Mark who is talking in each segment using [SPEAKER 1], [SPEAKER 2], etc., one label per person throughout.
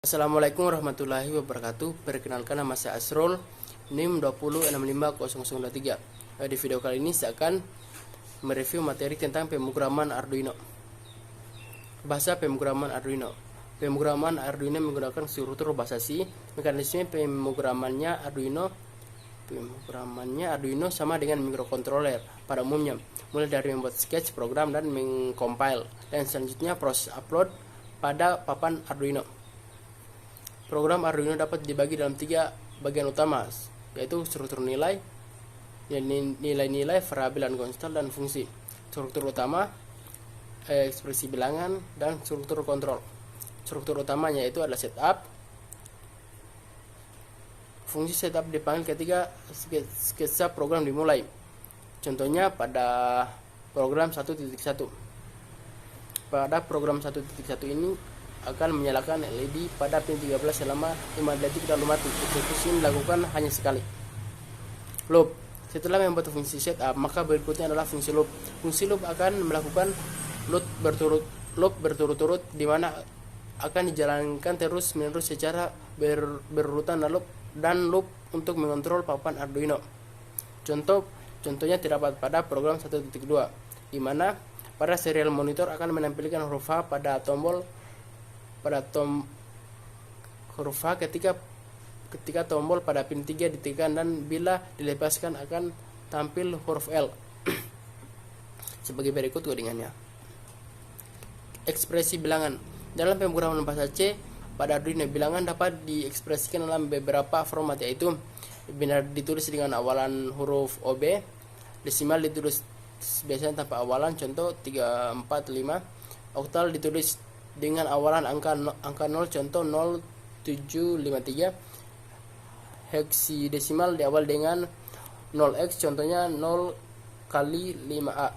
[SPEAKER 1] Assalamualaikum warahmatullahi wabarakatuh. Perkenalkan, nama saya Asrul, NIM 20650023. Di video kali ini saya akan mereview materi tentang pemrograman Arduino. Bahasa pemrograman Arduino. Pemrograman Arduino menggunakan struktur bahasa C. Mekanisme pemrogramannya Arduino sama dengan microcontroller pada umumnya, mulai dari membuat sketch program dan mengcompile, dan selanjutnya proses upload pada papan Arduino. Program Arduino dapat dibagi dalam 3 bagian utama, yaitu struktur nilai, nilai-nilai, variabel dan konstan, dan fungsi. Struktur utama, ekspresi bilangan, dan struktur kontrol. Struktur utamanya itu adalah setup. Fungsi setup dipanggil ketika sketsa program dimulai. Contohnya pada program 1.1. Pada program 1.1 ini akan menyalakan LED pada pin 13 selama 5 detik lalu mati. Eksekusi dilakukan hanya sekali. Loop. Setelah membuat fungsi setup, maka berikutnya adalah fungsi loop. Fungsi loop akan melakukan loop berturut-turut, di mana akan dijalankan terus-menerus secara berurutan dan loop untuk mengontrol papan Arduino. Contohnya terdapat pada program 1.2, di mana pada serial monitor akan menampilkan huruf H pada huruf H ketika tombol pada pin 3 ditekan, dan bila dilepaskan akan tampil huruf L. Sebagai berikut codingannya. Ekspresi bilangan. Dalam pemrograman bahasa C pada Arduino, bilangan dapat diekspresikan dalam beberapa format, yaitu binar ditulis dengan awalan huruf OB, desimal ditulis biasanya tanpa awalan, contoh 3, 4, 5, oktal ditulis dengan awalan angka 0, contoh 0753, heksidesimal diawal dengan 0x, contohnya 0 kali 5a.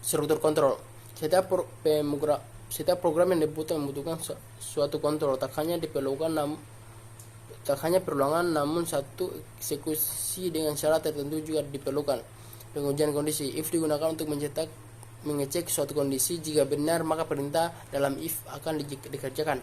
[SPEAKER 1] Struktur kontrol. Setiap program yang membutuhkan suatu kontrol, tak hanya perluangan, namun satu eksekusi dengan syarat tertentu juga diperlukan. Pengujian kondisi. If digunakan untuk mengecek suatu kondisi. Jika benar, maka perintah dalam if akan dikerjakan.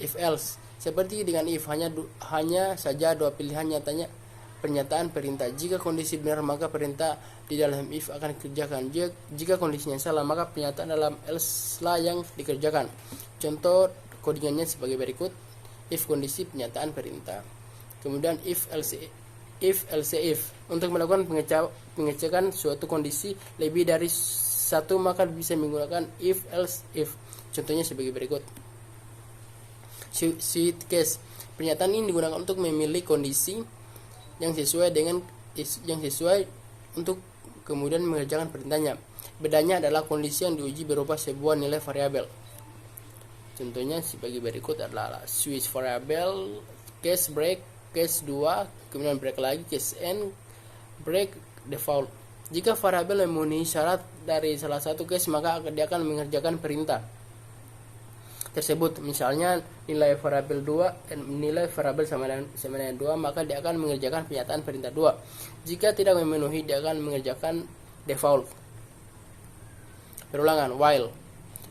[SPEAKER 1] If else. Seperti dengan if, hanya saja dua pilihan nyatanya pernyataan perintah. Jika kondisi benar, maka perintah di dalam if akan dikerjakan. Jika kondisinya salah, maka pernyataan dalam else lah yang dikerjakan. Contoh codingannya sebagai berikut. If kondisi, pernyataan perintah. Kemudian if else if. Untuk melakukan pengecekan suatu kondisi lebih dari satu, maka bisa menggunakan if else if. Contohnya sebagai berikut. Switch case. Pernyataan ini digunakan untuk memilih kondisi yang sesuai untuk kemudian mengerjakan perintahnya. Bedanya adalah kondisi yang diuji berupa sebuah nilai variabel. Contohnya sebagai berikut adalah switch variabel, case break, case 2, kemudian break lagi, case n, break default. Jika variabel memenuhi syarat dari salah satu case, maka dia akan mengerjakan perintah tersebut. Misalnya nilai variabel 2 dan nilai variabel sama dengan 2, maka dia akan mengerjakan pernyataan perintah 2. Jika tidak memenuhi, dia akan mengerjakan default. Perulangan while.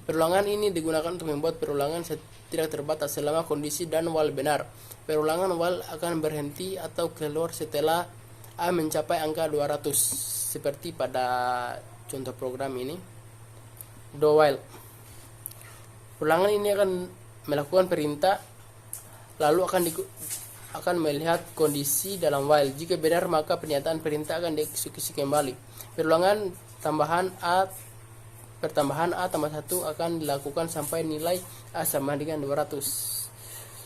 [SPEAKER 1] Perulangan ini digunakan untuk membuat perulangan tidak terbatas selama kondisi dan while benar. Perulangan while akan berhenti atau keluar setelah A mencapai angka 200, seperti pada contoh program ini. Do while. Ulangan ini akan melakukan perintah, lalu akan melihat kondisi dalam while. Jika benar, maka pernyataan perintah akan dieksekusi kembali. Perulangan pertambahan A tambah 1 akan dilakukan sampai nilai A sama dengan 200.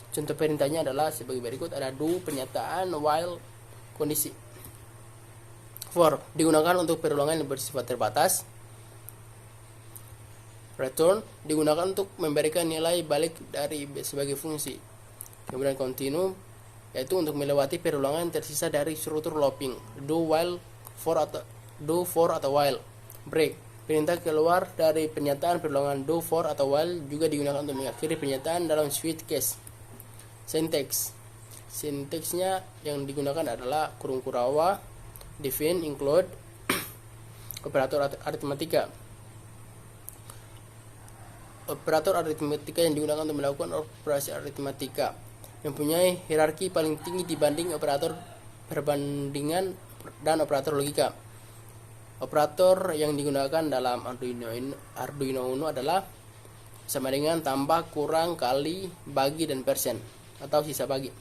[SPEAKER 1] Contoh perintahnya adalah sebagai berikut. Ada do, pernyataan, while, kondisi. For digunakan untuk perulangan yang bersifat terbatas. Return digunakan untuk memberikan nilai balik dari sebagai fungsi. Kemudian continue, yaitu untuk melewati perulangan yang tersisa dari struktur looping. Do for atau while. Break, perintah keluar dari pernyataan perulangan do, for, atau while juga digunakan untuk mengakhiri pernyataan dalam switch case. Syntax. Sintaksnya yang digunakan adalah kurung kurawa, define, include, operator aritmatika. Operator aritmatika yang digunakan untuk melakukan operasi aritmatika mempunyai hierarki paling tinggi dibanding operator perbandingan dan operator logika. Operator yang digunakan dalam Arduino Uno adalah sama dengan tambah, kurang, kali, bagi, dan persen atau sisa bagi.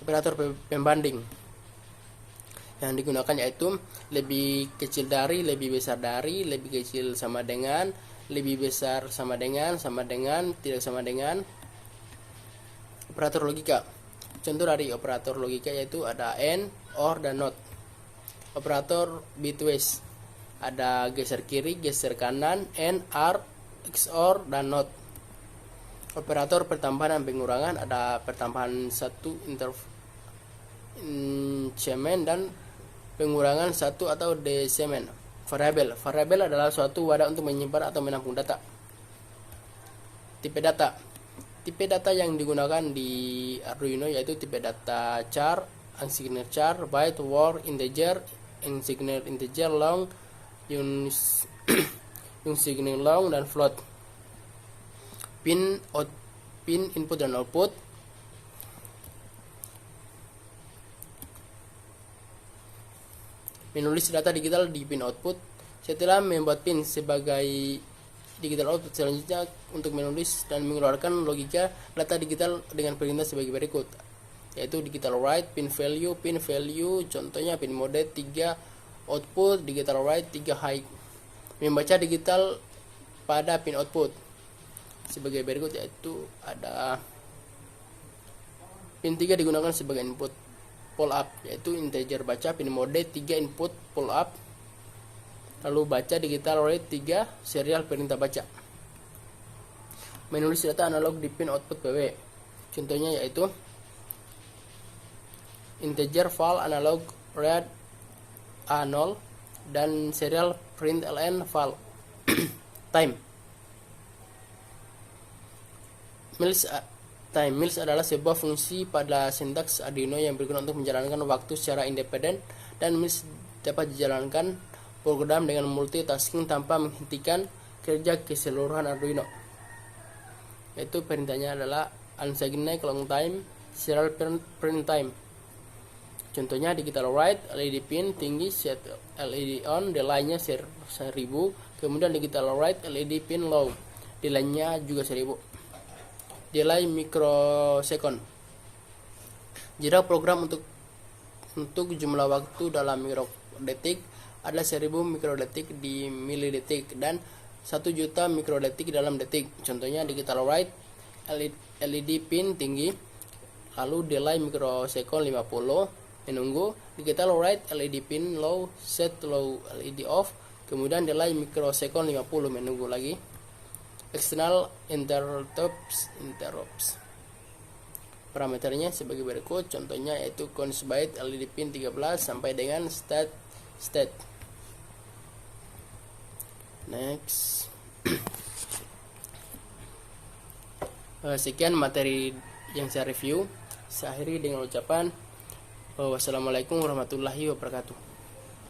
[SPEAKER 1] Operator pembanding yang digunakan yaitu lebih kecil dari, lebih besar dari, lebih kecil sama dengan, lebih besar sama dengan, tidak sama dengan. Operator logika. Contoh dari operator logika yaitu ada AND, OR, dan NOT. Operator bitwise ada geser kiri, geser kanan, AND, OR, XOR, dan NOT. Operator pertambahan dan pengurangan ada pertambahan satu increment dan pengurangan satu atau decrement. Variabel adalah suatu wadah untuk menyimpan atau menampung data. Tipe data yang digunakan di Arduino yaitu tipe data char, unsigned char, byte, word, integer, unsigned integer, long, unsigned long, dan float. Pin input dan output. Menulis data digital di pin output. Setelah membuat pin sebagai digital output, selanjutnya untuk menulis dan mengeluarkan logika data digital dengan perintah sebagai berikut, yaitu digital write pin value, contohnya pin mode 3 output, digital write 3 high. Membaca digital pada pin output sebagai berikut, yaitu ada pin 3 digunakan sebagai input pull up, yaitu integer baca pin mode 3 input pull up, lalu baca digital write 3 serial perintah baca. Menulis data analog di pin output PW, contohnya yaitu integer val analog read A0 dan serial print ln val. Time mills adalah sebuah fungsi pada sintaks Arduino yang berguna untuk menjalankan waktu secara independen, dan mills dapat dijalankan program dengan multitasking tanpa menghentikan kerja keseluruhan Arduino. Yaitu perintahnya adalah unsigned long time, serial print time. Contohnya digital write LED pin tinggi set LED on, delay-nya 1000, kemudian digital write LED pin low, delay-nya juga 1000. Delay mikrosecond. Jika program untuk jumlah waktu dalam mikrodetik ada 1000 mikrodetik di milidetik dan 1 juta mikrodetik dalam detik. Contohnya digital write LED pin tinggi, lalu delay mikrosecond 50, menunggu. Digital write LED pin low, set low LED off, kemudian delay mikrosecond 50, menunggu lagi. External interrupts. Parameternya sebagai berikut, contohnya yaitu const byte LED pin 13 sampai dengan state. Next. Sekian materi yang saya review. Saya akhiri dengan ucapan wassalamualaikum warahmatullahi wabarakatuh.